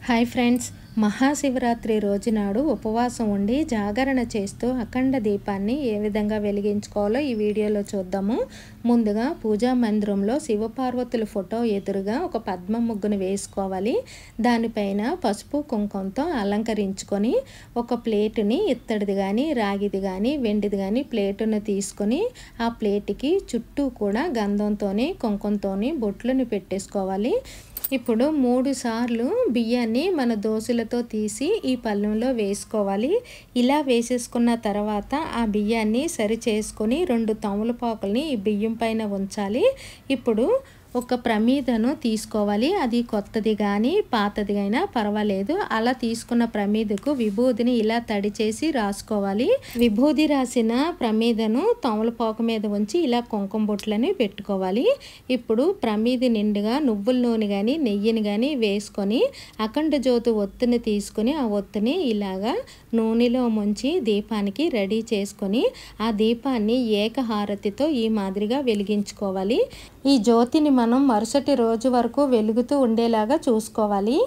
Hi friends, Mahashivratri రోజు నాడు ఉపవాసం ఉండి జాగరణ చేస్తూ అఖండ దీపాన్ని ఏ విధంగా వెలిగించుకోవాలో ఈ వీడియోలో చూద్దాము. ముందుగా పూజా మందిరంలో శివపార్వతుల ఫోటో ఎదురుగా ఒక పద్మ ముగ్గును వేసుకోవాలి. దానిపైన పసుపు కుంకుమతో అలంకరించుకొని ఒక ప్లేటుని ఇత్తడిది కానీ రాగిది కానీ వెండిది కానీ ప్లేటును తీసుకొని ఆ ప్లేటుకి చుట్టూ కూడా గంధంతోని కుంకుమతోని బొట్లను పెట్టేసుకోవాలి. ఇప్పుడు 3 సార్లు బియ్యాన్ని మన దోశలతో తీసి ఈ పళ్ళెంలో వేసుకోవాలి. ఇలా వేసేసుకున్న తర్వాత ఆ బియ్యాన్ని సరి చేసుకొని 2 తమలపాకుల్ని ఈ బియ్యం పైన ఉంచాలి. ఇప్పుడు ఒక ప్రమీదను తీసుకోవాలి. అది కొత్తది కానీ పాతది అయినా పర్వాలేదు. అలా తీసుకున్న ప్రమీదకు విభూదిని ఇలా తడి చేసి రాసుకోవాలి. విభూది రాసిన ప్రమీదను తమలపాకు మీద ఉంచి ఇలా కుంకుమ బొట్లని పెట్టుకోవాలి. ఇప్పుడు ప్రమీది నిండుగా నువ్వుల నూనె కానీ నెయ్యిని కానీ వేసుకొని అఖండ జ్యోతి ఒత్తిని తీసుకొని ఆ ఒత్తిని ఇలాగా నూనెలో ముంచి దీపానికి రెడీ చేసుకొని ఆ దీపాన్ని ఏకహారతితో ఈ మాదిరిగా వెలిగించుకోవాలి. ఈ జ్యోతిని మనం మరుసటి రోజు వరకు వెలుగుతూ ఉండేలాగా చూసుకోవాలి.